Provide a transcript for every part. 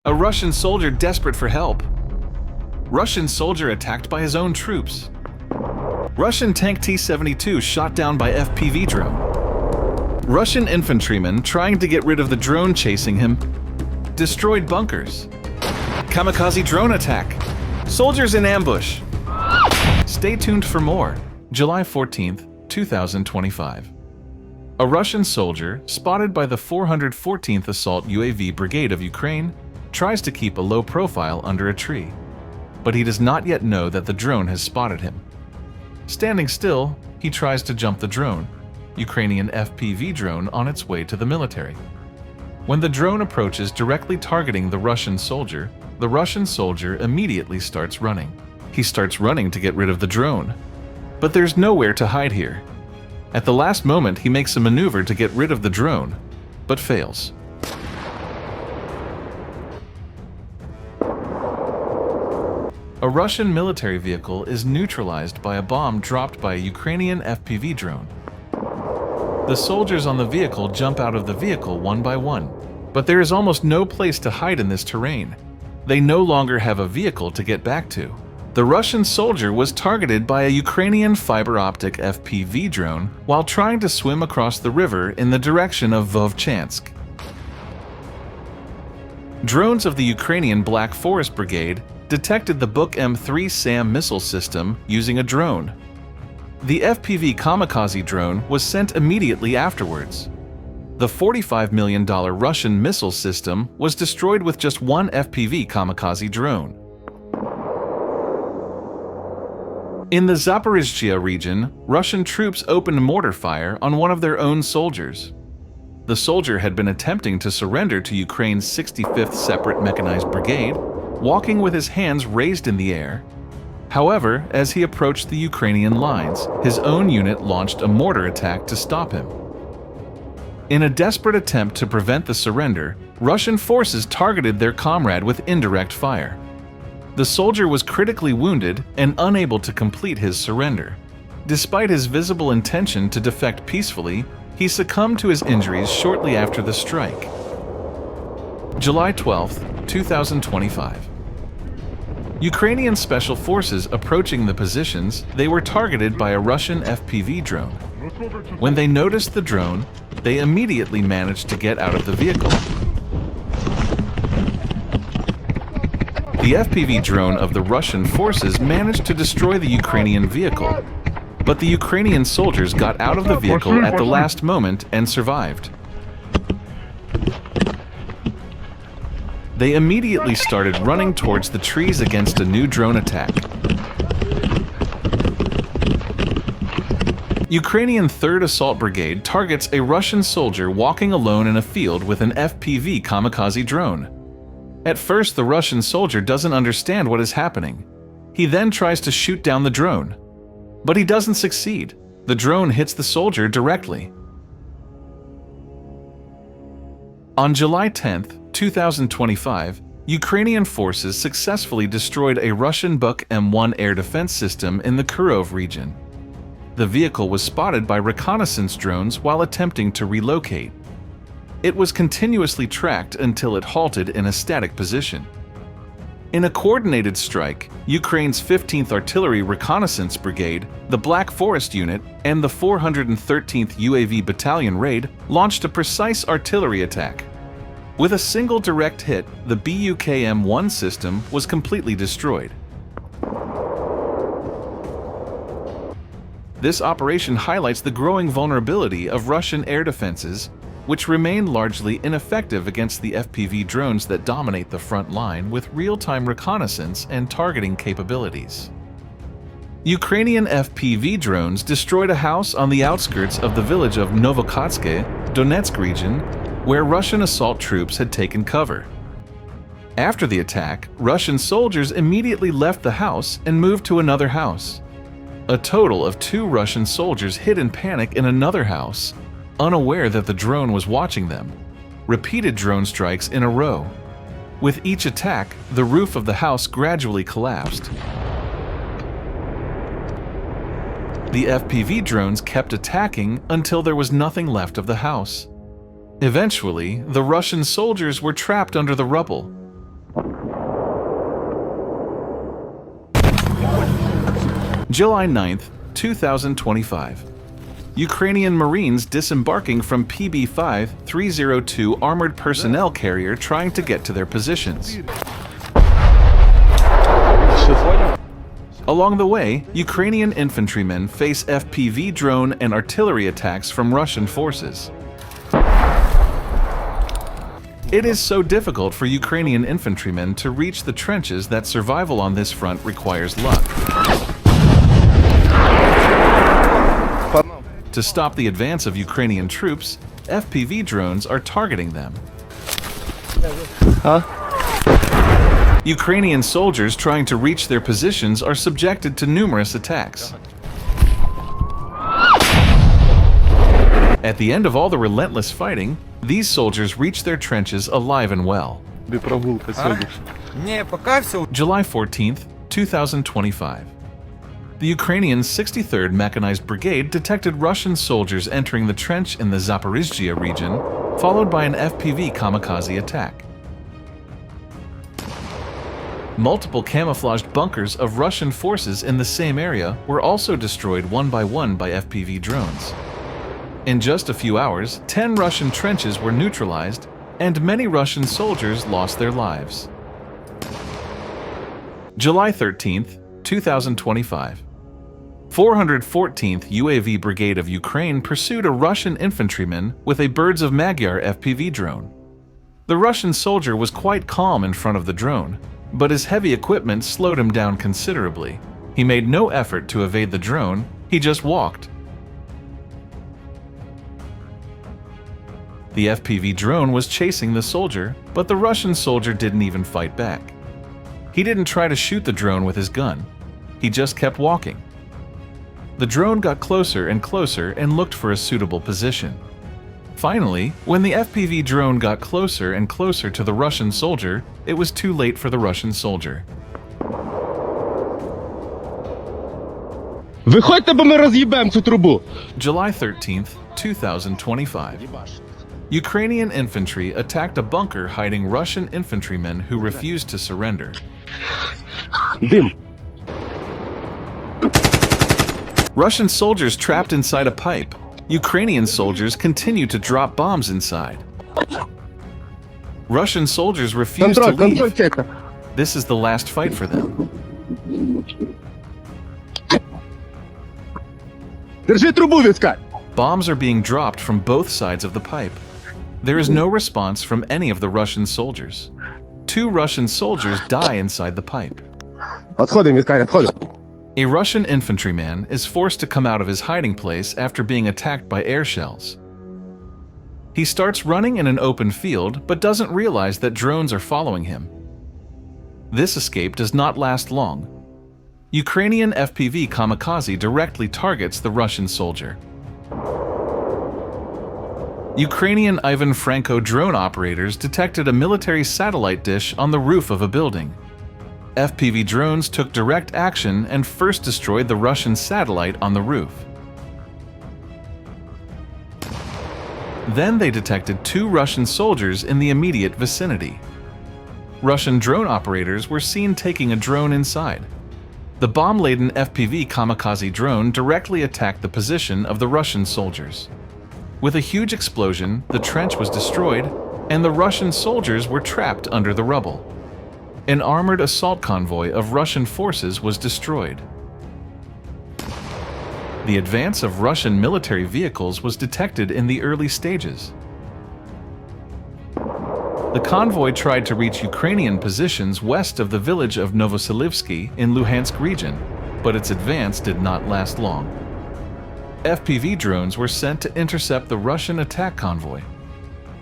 A Russian soldier desperate for help. Russian soldier attacked by his own troops. Russian tank T-72 shot down by FPV drone. Russian infantryman trying to get rid of the drone chasing him. Destroyed bunkers. Kamikaze drone attack. Soldiers in ambush. Stay tuned for more. July 14th, 2025. A Russian soldier, spotted by the 414th Assault UAV Brigade of Ukraine, tries to keep a low profile under a tree. But he does not yet know that the drone has spotted him. Standing still, he tries to jump the drone, Ukrainian FPV drone on its way to the military. When the drone approaches directly targeting the Russian soldier immediately starts running. He starts running to get rid of the drone. But there's nowhere to hide here. At the last moment, he makes a maneuver to get rid of the drone, but fails. A Russian military vehicle is neutralized by a bomb dropped by a Ukrainian FPV drone. The soldiers on the vehicle jump out of the vehicle one by one, but there is almost no place to hide in this terrain. They no longer have a vehicle to get back to. The Russian soldier was targeted by a Ukrainian fiber optic FPV drone while trying to swim across the river in the direction of Vovchansk. Drones of the Ukrainian Black Forest Brigade detected the Buk M3 SAM missile system using a drone. The FPV kamikaze drone was sent immediately afterwards. The $45 million Russian missile system was destroyed with just one FPV kamikaze drone. In the Zaporizhzhia region, Russian troops opened mortar fire on one of their own soldiers. The soldier had been attempting to surrender to Ukraine's 65th Separate Mechanized Brigade, walking with his hands raised in the air. However, as he approached the Ukrainian lines, his own unit launched a mortar attack to stop him. In a desperate attempt to prevent the surrender, Russian forces targeted their comrade with indirect fire. The soldier was critically wounded and unable to complete his surrender. Despite his visible intention to defect peacefully, he succumbed to his injuries shortly after the strike. July 12, 2025. Ukrainian special forces approaching the positions, they were targeted by a Russian FPV drone. When they noticed the drone, they immediately managed to get out of the vehicle. The FPV drone of the Russian forces managed to destroy the Ukrainian vehicle, but the Ukrainian soldiers got out of the vehicle at the last moment and survived. They immediately started running towards the trees against a new drone attack. Ukrainian 3rd Assault Brigade targets a Russian soldier walking alone in a field with an FPV kamikaze drone. At first, the Russian soldier doesn't understand what is happening. He then tries to shoot down the drone, but he doesn't succeed. The drone hits the soldier directly. On July 10th, 2025, Ukrainian forces successfully destroyed a Russian Buk M1 air defense system in the Kirov region. The vehicle was spotted by reconnaissance drones while attempting to relocate. It was continuously tracked until it halted in a static position. In a coordinated strike, Ukraine's 15th Artillery Reconnaissance Brigade, the Black Forest Unit, and the 413th UAV Battalion Raid launched a precise artillery attack. With a single direct hit, the BUK-M1 system was completely destroyed. This operation highlights the growing vulnerability of Russian air defenses, which remain largely ineffective against the FPV drones that dominate the front line with real-time reconnaissance and targeting capabilities. Ukrainian FPV drones destroyed a house on the outskirts of the village of Novokatske, Donetsk region, where Russian assault troops had taken cover. After the attack, Russian soldiers immediately left the house and moved to another house. A total of 2 Russian soldiers hid in panic in another house, unaware that the drone was watching them. Repeated drone strikes in a row. With each attack, the roof of the house gradually collapsed. The FPV drones kept attacking until there was nothing left of the house. Eventually, the Russian soldiers were trapped under the rubble. July 9th, 2025. Ukrainian Marines disembarking from PB-5302 armored personnel carrier trying to get to their positions. Along the way, Ukrainian infantrymen face FPV drone and artillery attacks from Russian forces. It is so difficult for Ukrainian infantrymen to reach the trenches that survival on this front requires luck. To stop the advance of Ukrainian troops, FPV drones are targeting them. Ukrainian soldiers trying to reach their positions are subjected to numerous attacks. At the end of all the relentless fighting, these soldiers reach their trenches alive and well. July 14th, 2025. The Ukrainian 63rd Mechanized Brigade detected Russian soldiers entering the trench in the Zaporizhzhia region, followed by an FPV kamikaze attack. Multiple camouflaged bunkers of Russian forces in the same area were also destroyed one by FPV drones. In just a few hours, 10 Russian trenches were neutralized, and many Russian soldiers lost their lives. July 13th, 2025. 414th UAV Brigade of Ukraine pursued a Russian infantryman with a Birds of Magyar FPV drone. The Russian soldier was quite calm in front of the drone, but his heavy equipment slowed him down considerably. He made no effort to evade the drone, he just walked. The FPV drone was chasing the soldier, but the Russian soldier didn't even fight back. He didn't try to shoot the drone with his gun. He just kept walking. The drone got closer and closer and looked for a suitable position. Finally, when the FPV drone got closer and closer to the Russian soldier, it was too late for the Russian soldier. Виходьте, бо ми роз'їбемо цю трубу. July 13th, 2025. Ukrainian infantry attacked a bunker hiding Russian infantrymen who refused to surrender. Дим. Russian soldiers trapped inside a pipe. Ukrainian soldiers continue to drop bombs inside. Russian soldiers refuse to Контроль, leave. сектор. This is the last fight for them. Держи трубу, вискарь. Bombs are being dropped from both sides of the pipe. There is no response from any of the Russian soldiers. 2 Russian soldiers die inside the pipe. Отходим, вискарь, отходим. A Russian infantryman is forced to come out of his hiding place after being attacked by air shells. He starts running in an open field but doesn't realize that drones are following him. This escape does not last long. Ukrainian FPV kamikaze directly targets the Russian soldier. Ukrainian Ivan Franko drone operators detected a military satellite dish on the roof of a building. FPV drones took direct action and first destroyed the Russian satellite on the roof. Then they detected 2 Russian soldiers in the immediate vicinity. Russian drone operators were seen taking a drone inside. The bomb-laden FPV kamikaze drone directly attacked the position of the Russian soldiers. With a huge explosion, the trench was destroyed, and the Russian soldiers were trapped under the rubble. An armored assault convoy of Russian forces was destroyed. The advance of Russian military vehicles was detected in the early stages. The convoy tried to reach Ukrainian positions west of the village of Novoselivsky in Luhansk region, but its advance did not last long. FPV drones were sent to intercept the Russian attack convoy.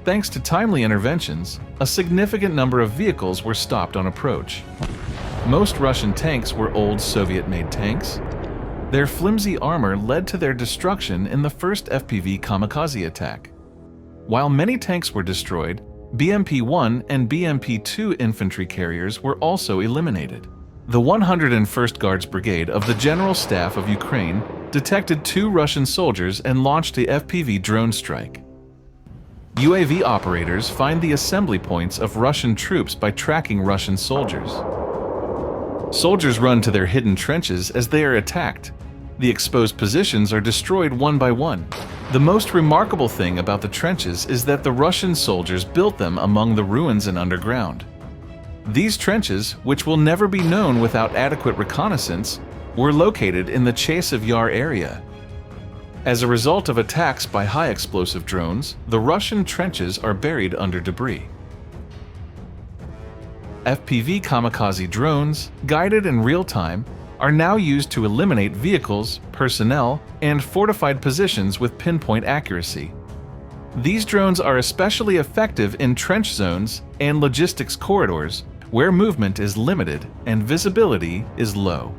Thanks to timely interventions, a significant number of vehicles were stopped on approach. Most Russian tanks were old Soviet-made tanks. Their flimsy armor led to their destruction in the first FPV kamikaze attack. While many tanks were destroyed, BMP-1 and BMP-2 infantry carriers were also eliminated. The 101st Guards Brigade of the General Staff of Ukraine detected 2 Russian soldiers and launched a FPV drone strike. UAV operators find the assembly points of Russian troops by tracking Russian soldiers. Soldiers run to their hidden trenches as they are attacked. The exposed positions are destroyed one by one. The most remarkable thing about the trenches is that the Russian soldiers built them among the ruins and underground. These trenches, which will never be known without adequate reconnaissance, were located in the Chasiv Yar area. As a result of attacks by high-explosive drones, the Russian trenches are buried under debris. FPV kamikaze drones, guided in real time, are now used to eliminate vehicles, personnel, and fortified positions with pinpoint accuracy. These drones are especially effective in trench zones and logistics corridors, where movement is limited and visibility is low.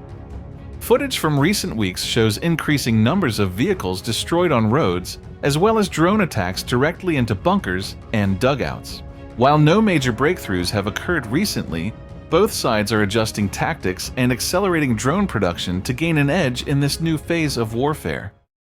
Footage from recent weeks shows increasing numbers of vehicles destroyed on roads, as well as drone attacks directly into bunkers and dugouts. While no major breakthroughs have occurred recently, both sides are adjusting tactics and accelerating drone production to gain an edge in this new phase of warfare.